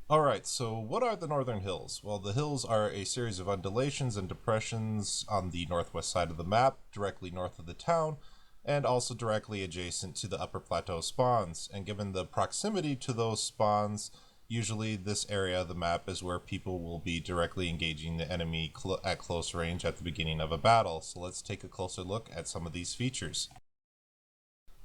Alright, so what are the Northern Hills? Well, the hills are a series of undulations and depressions on the northwest side of the map, directly north of the town, and also directly adjacent to the upper plateau spawns. And given the proximity to those spawns, usually this area of the map is where people will be directly engaging the enemy at close range at the beginning of a battle. So let's take a closer look at some of these features.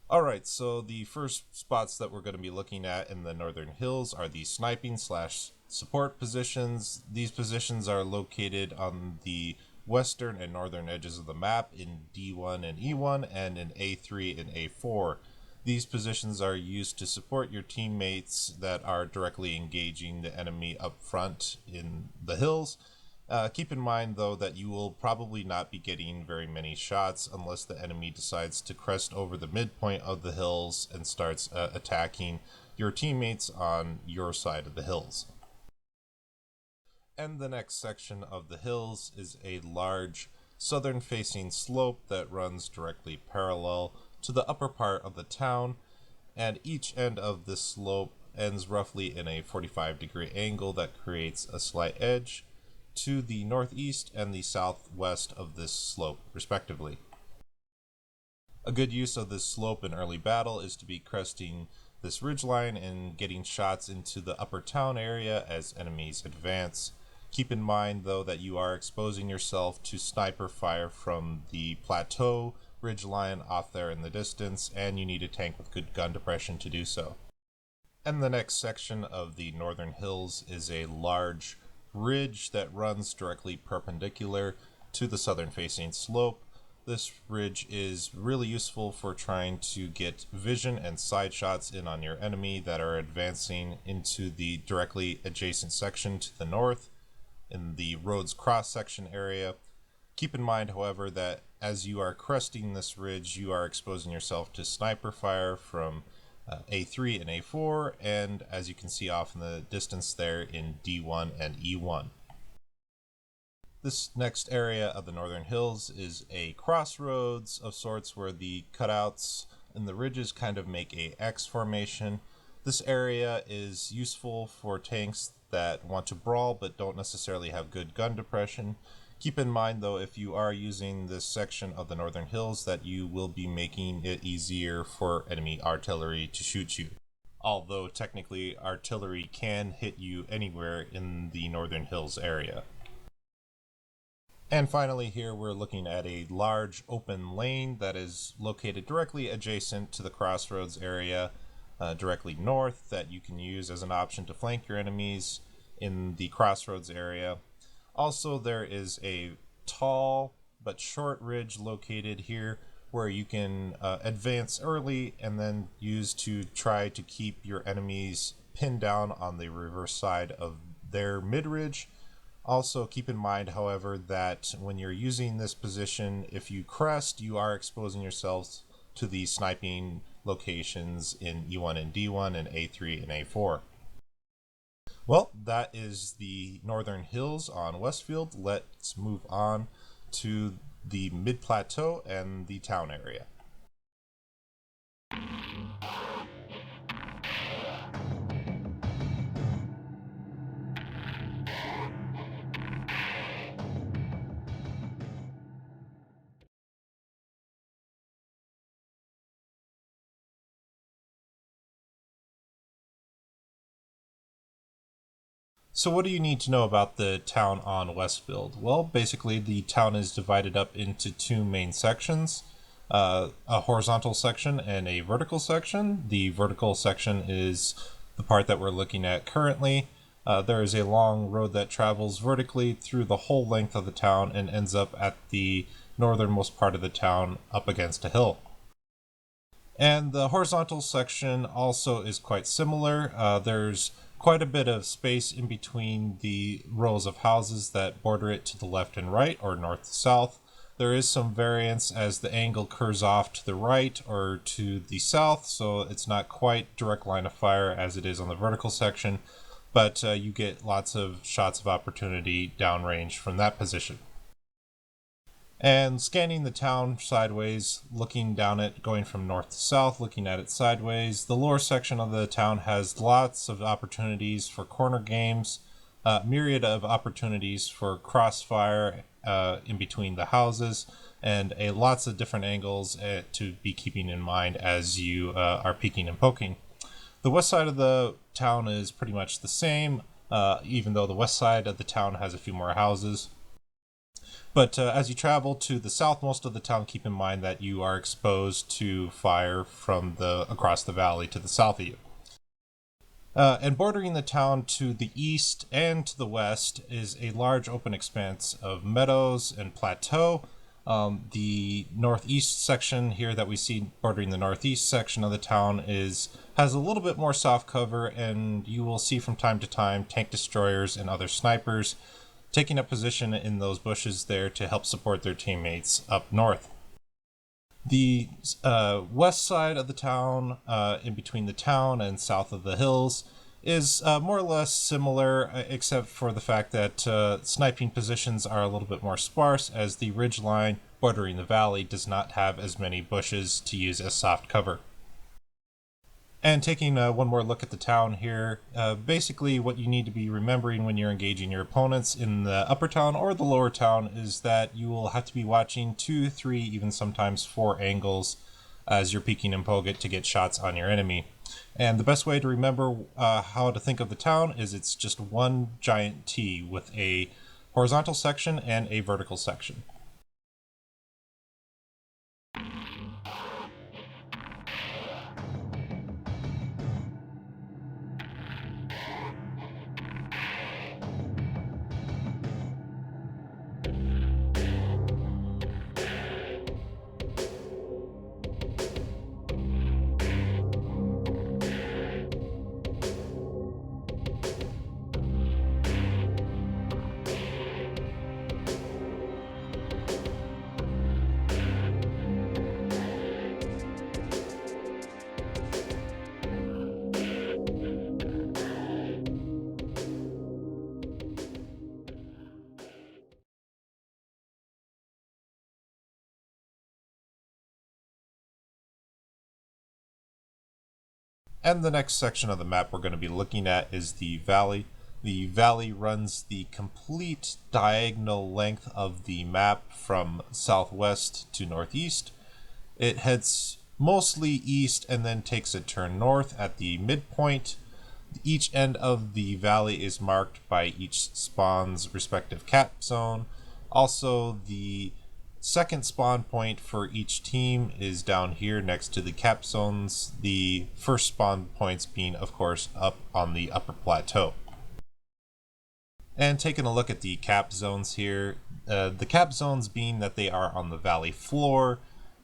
Alright, so the first spots that we're going to be looking at in the Northern Hills are the sniping slash support positions. These positions are located on the western and northern edges of the map in D1 and E1 and in A3 and A4. These positions are used to support your teammates that are directly engaging the enemy up front in the hills. Keep in mind, though, that you will probably not be getting very many shots unless the enemy decides to crest over the midpoint of the hills and starts attacking your teammates on your side of the hills. And the next section of the hills is a large southern-facing slope that runs directly parallel to the upper part of the town, and each end of this slope ends roughly in a 45-degree angle that creates a slight edge to the northeast and the southwest of this slope, respectively. A good use of this slope in early battle is to be cresting this ridgeline and getting shots into the upper town area as enemies advance. Keep in mind, though, that you are exposing yourself to sniper fire from the plateau ridgeline off there in the distance, and you need a tank with good gun depression to do so. And the next section of the Northern Hills is a large ridge that runs directly perpendicular to the southern facing slope. This ridge is really useful for trying to get vision and side shots in on your enemy that are advancing into the directly adjacent section to the north in the road's cross section area. Keep in mind, however, that as you are cresting this ridge, you are exposing yourself to sniper fire from A3 and A4, and as you can see off in the distance there in D1 and E1. This next area of the Northern Hills is a crossroads of sorts where the cutouts in the ridges kind of make a X formation. This area is useful for tanks that want to brawl but don't necessarily have good gun depression. Keep in mind, though, if you are using this section of the Northern Hills, that you will be making it easier for enemy artillery to shoot you. Although technically artillery can hit you anywhere in the Northern Hills area. And finally here we're looking at a large open lane that is located directly adjacent to the crossroads area, directly north, that you can use as an option to flank your enemies in the crossroads area. Also, there is a tall but short ridge located here where you can advance early and then use to try to keep your enemies pinned down on the reverse side of their mid-ridge. Also, keep in mind, however, that when you're using this position, if you crest, you are exposing yourselves to the sniping locations in E1 and D1 and A3 and A4. Well, that is the Northern Hills on Westfield. Let's move on to the mid-plateau and the town area. So what do you need to know about the town on Westfield? Well, basically the town is divided up into two main sections, a horizontal section and a vertical section. The vertical section is the part that we're looking at currently. There is a long road that travels vertically through the whole length of the town and ends up at the northernmost part of the town up against a hill. And the horizontal section also is quite similar. There's quite a bit of space in between the rows of houses that border it to the left and right, or north to south. There is some variance as the angle curves off to the right or to the south, so it's not quite direct line of fire as it is on the vertical section, but you get lots of shots of opportunity downrange from that position. And scanning the town sideways, looking down it, going from north to south, looking at it sideways, the lower section of the town has lots of opportunities for corner games, myriad of opportunities for crossfire in between the houses, and lots of different angles to be keeping in mind as you are peeking and poking. The west side of the town is pretty much the same, even though the west side of the town has a few more houses. But as you travel to the southmost of the town, keep in mind that you are exposed to fire from across the valley to the south of you. And bordering the town to the east and to the west is a large open expanse of meadows and plateau. The northeast section here that we see bordering the northeast section of the town has a little bit more soft cover, and you will see from time to time tank destroyers and other snipers taking up position in those bushes there to help support their teammates up north. The west side of the town, in between the town and south of the hills, is more or less similar, except for the fact that sniping positions are a little bit more sparse, as the ridge line bordering the valley does not have as many bushes to use as soft cover. And taking one more look at the town here, basically what you need to be remembering when you're engaging your opponents in the upper town or the lower town is that you will have to be watching 2, 3, even sometimes 4 angles as you're peeking and poking to get shots on your enemy. And the best way to remember how to think of the town is it's just one giant T with a horizontal section and a vertical section. And the next section of the map we're going to be looking at is the valley. The valley runs the complete diagonal length of the map from southwest to northeast. It heads mostly east and then takes a turn north at the midpoint. Each end of the valley is marked by each spawn's respective cap zone. Also, the second spawn point for each team is down here next to the cap zones, the first spawn points being, of course, up on the upper plateau. And taking a look at the cap zones here, the cap zones being that they are on the valley floor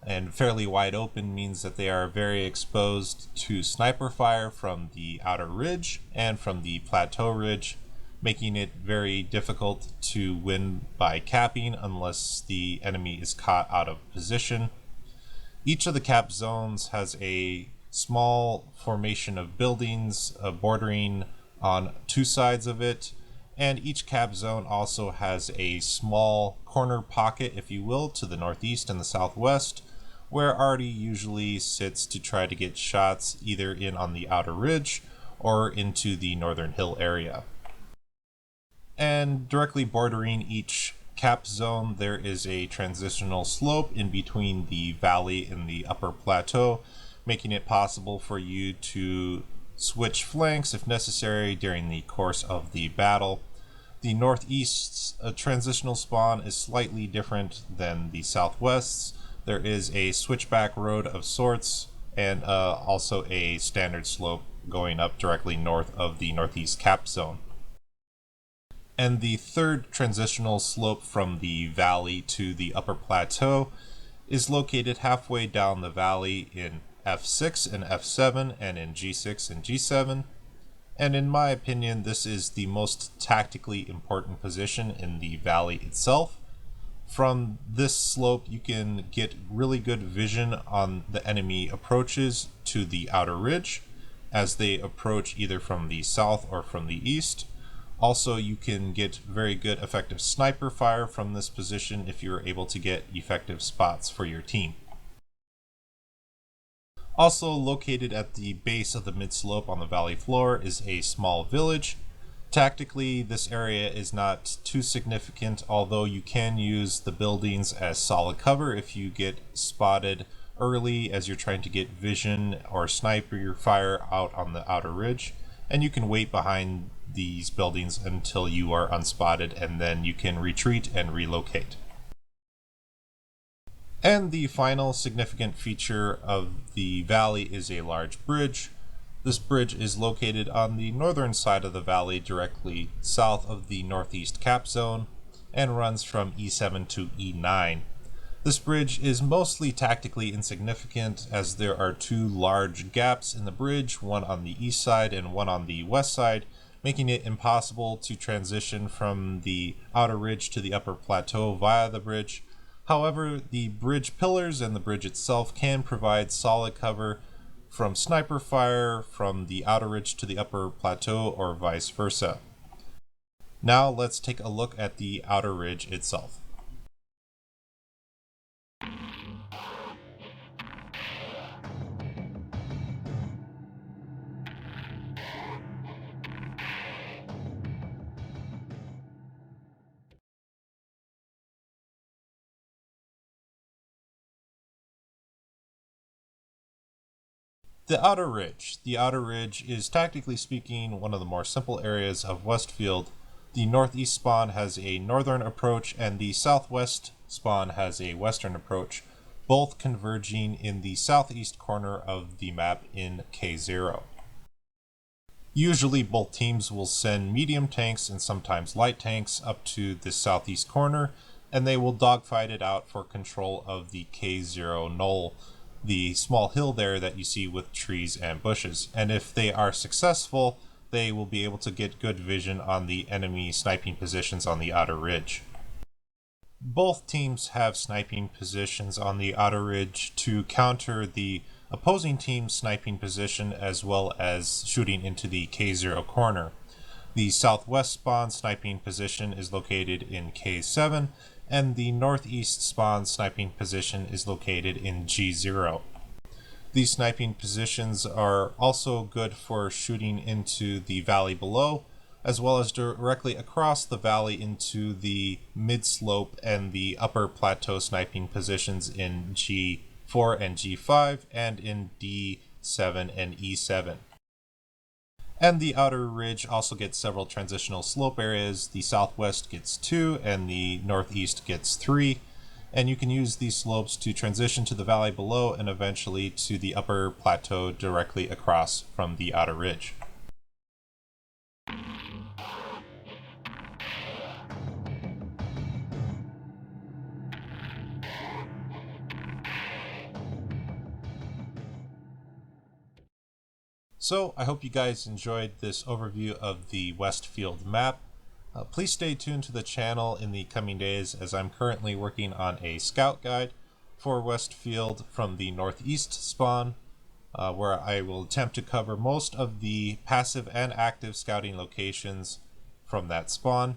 and fairly wide open means that they are very exposed to sniper fire from the outer ridge and from the plateau ridge, making it very difficult to win by capping unless the enemy is caught out of position. Each of the cap zones has a small formation of buildings bordering on 2 sides of it, and each cap zone also has a small corner pocket, if you will, to the northeast and the southwest, where Artie usually sits to try to get shots either in on the outer ridge or into the northern hill area. And directly bordering each cap zone, there is a transitional slope in between the valley and the upper plateau, making it possible for you to switch flanks if necessary during the course of the battle. The northeast's transitional spawn is slightly different than the southwest's. There is a switchback road of sorts and also a standard slope going up directly north of the northeast cap zone. And the third transitional slope from the valley to the upper plateau is located halfway down the valley in F6 and F7 and in G6 and G7. And in my opinion, this is the most tactically important position in the valley itself. From this slope, you can get really good vision on the enemy approaches to the outer ridge as they approach either from the south or from the east, Also, you can get very good effective sniper fire from this position if you're able to get effective spots for your team. Also located at the base of the mid-slope on the valley floor is a small village. Tactically, this area is not too significant, although you can use the buildings as solid cover if you get spotted early as you're trying to get vision or sniper your fire out on the outer ridge. And you can wait behind these buildings until you are unspotted, and then you can retreat and relocate. And the final significant feature of the valley is a large bridge. This bridge is located on the northern side of the valley, directly south of the northeast cap zone, and runs from E7 to E9. This bridge is mostly tactically insignificant, as there are two large gaps in the bridge, one on the east side and one on the west side, making it impossible to transition from the outer ridge to the upper plateau via the bridge. However, the bridge pillars and the bridge itself can provide solid cover from sniper fire from the outer ridge to the upper plateau, or vice versa. Now let's take a look at the outer ridge itself. The outer ridge. The outer ridge is, tactically speaking, one of the more simple areas of Westfield. The northeast spawn has a northern approach, and the southwest spawn has a western approach, both converging in the southeast corner of the map in K0. Usually both teams will send medium tanks and sometimes light tanks up to the southeast corner, and they will dogfight it out for control of the K0 knoll, the small hill there that you see with trees and bushes. And if they are successful, they will be able to get good vision on the enemy sniping positions on the outer ridge. Both teams have sniping positions on the outer ridge to counter the opposing team's sniping position, as well as shooting into the K0 corner. The southwest spawn sniping position is located in K7, and the northeast spawn sniping position is located in G0. These sniping positions are also good for shooting into the valley below, as well as directly across the valley into the mid-slope and the upper plateau sniping positions in G4 and G5, and in D7 and E7. And the outer ridge also gets several transitional slope areas. The southwest gets 2 and the northeast gets 3. And you can use these slopes to transition to the valley below and eventually to the upper plateau directly across from the outer ridge. So I hope you guys enjoyed this overview of the Westfield map. Please stay tuned to the channel in the coming days, as I'm currently working on a scout guide for Westfield from the northeast spawn, where I will attempt to cover most of the passive and active scouting locations from that spawn.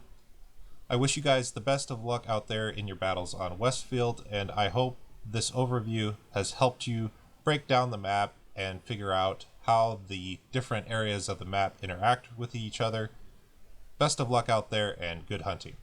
I wish you guys the best of luck out there in your battles on Westfield, and I hope this overview has helped you break down the map and figure out how the different areas of the map interact with each other. Best of luck out there, and good hunting.